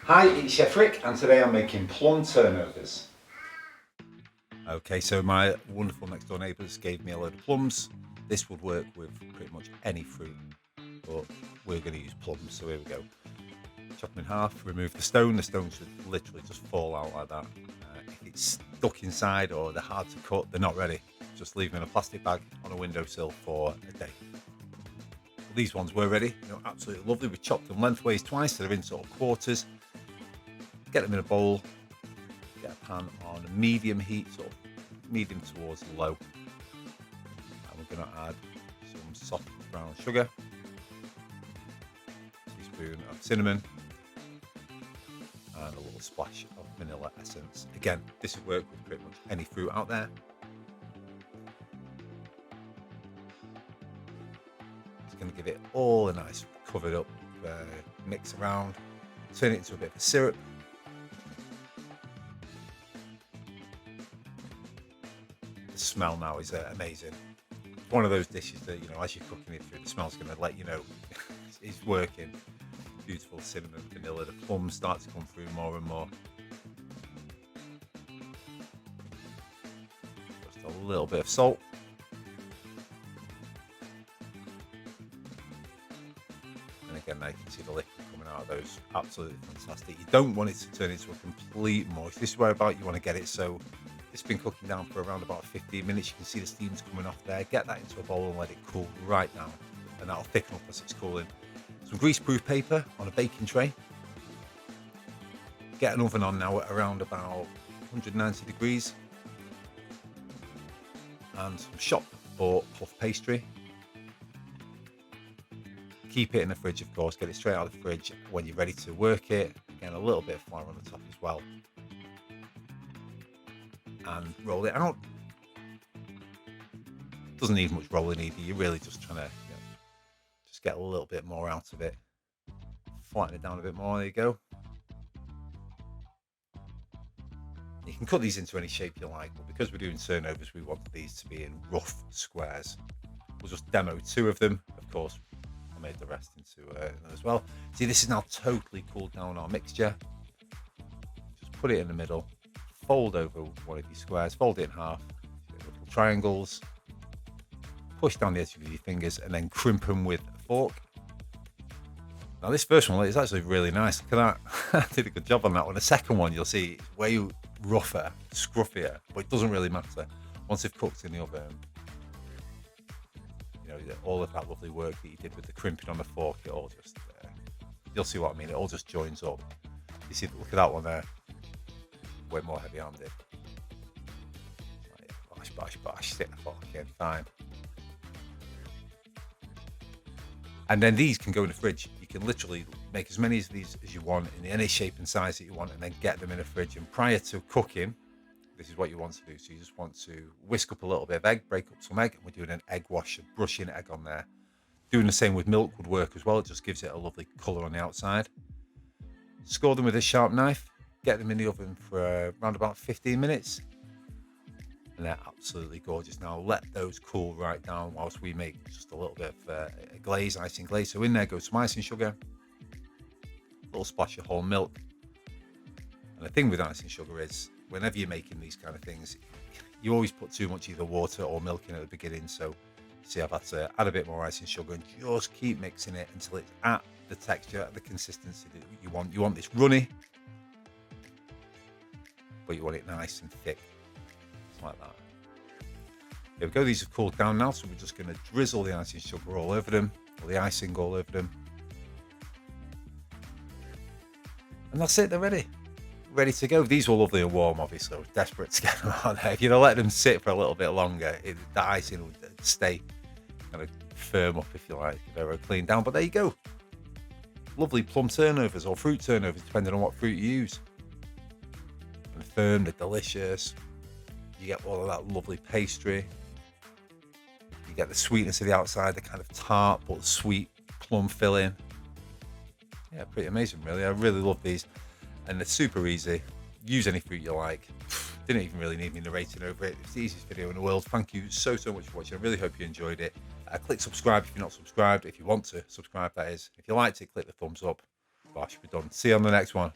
Hi, it's Chef Rick, and today I'm making plum turnovers. Okay, so my wonderful next door neighbours gave me a load of plums. This would work with pretty much any fruit, but we're going to use plums, so here we go. Chop them in half, remove the stone. The stone should literally just fall out like that. If it's stuck inside or they're hard to cut, they're not ready. Just leave them in a plastic bag on a windowsill for a day. These ones were ready, absolutely lovely. We chopped them lengthways twice, so they're in sort of quarters. Get them in a bowl, get a pan on medium heat, sort of medium towards low. And we're going to add some soft brown sugar, a teaspoon of cinnamon, and a little splash of vanilla essence. Again, this would work with pretty much any fruit out there. Just going to give it all a nice covered up mix around, turn it into a bit of a syrup. The smell now is amazing. It's one of those dishes that, as you're cooking it through, the smell's going to let you know it's working. Beautiful cinnamon, vanilla, the plums start to come through more and more. Just a little bit of salt. And again, now you can see the liquid coming out of those. Absolutely fantastic. You don't want it to turn into a complete mush. This is whereabout you want to get it so it's been cooking down for around about 15 minutes. You can see the steam's coming off there. Get that into a bowl and let it cool right down. And that'll thicken up as it's cooling. Some greaseproof paper on a baking tray. Get an oven on now at around about 190 degrees. And some shop bought puff pastry. Keep it in the fridge, of course. Get it straight out of the fridge when you're ready to work it. Again, a little bit of flour on the top as well. And roll it out. Doesn't need much rolling either. You're really just trying to just get a little bit more out of it. Flatten it down a bit more. There you go. You can cut these into any shape you like, but because we're doing turnovers, we want these to be in rough squares. We'll just demo 2 of them. Of course, I made the rest into as well. See, this is now totally cooled down our mixture. Just put it in the middle. Fold over one of these squares, fold it in half, little triangles, push down the edge with your fingers, and then crimp them with a fork. Now, this first one is actually really nice. Look at that. I did a good job on that one. The second one, you'll see, it's way rougher, scruffier, but it doesn't really matter. Once they've cooked in the oven, all of that lovely work that you did with the crimping on the fork, it all just, you'll see what I mean. It all just joins up. You see, look at that one there. Way more heavy-handed. Bash, bash, bash. Stick the fork in. Fine. And then these can go in the fridge. You can literally make as many of these as you want in any shape and size that you want, and then get them in the fridge. And prior to cooking, this is what you want to do. So you just want to whisk up a little bit of egg, break up some egg, and we're doing an egg wash, brushing egg on there. Doing the same with milk would work as well. It just gives it a lovely colour on the outside. Score them with a sharp knife. Get them in the oven for around about 15 minutes. And they're absolutely gorgeous. Now let those cool right down whilst we make just a little bit of a glaze, icing glaze. So in there goes some icing sugar, a little splash of whole milk. And the thing with icing sugar is, whenever you're making these kind of things, you always put too much either water or milk in at the beginning. So see, I've had to add a bit more icing sugar and just keep mixing it until it's at the texture, the consistency that you want. You want this runny, but you want it nice and thick. It's like that. There we go. These have cooled down now, so we're just going to drizzle the icing sugar all over them, or the icing all over them. And that's it, they're ready. Ready to go. These were lovely and warm, obviously. I was desperate to get them out there. If you'd have let them sit for a little bit longer, the icing would stay kind of firm up, if you like, if they were cleaned down. But there you go. Lovely plum turnovers or fruit turnovers, depending on what fruit you use. And firm, they're delicious. You get all of that lovely pastry. You get the sweetness of the outside, the kind of tart but sweet plum filling. Yeah, pretty amazing, really. I really love these. And they're super easy. Use any fruit you like. Didn't even really need me narrating over it. It's the easiest video in the world. Thank you so much for watching. I really hope you enjoyed it. Click subscribe if you're not subscribed. If you want to subscribe, that is. If you liked it, click the thumbs up. Gosh, we're done. See you on the next one.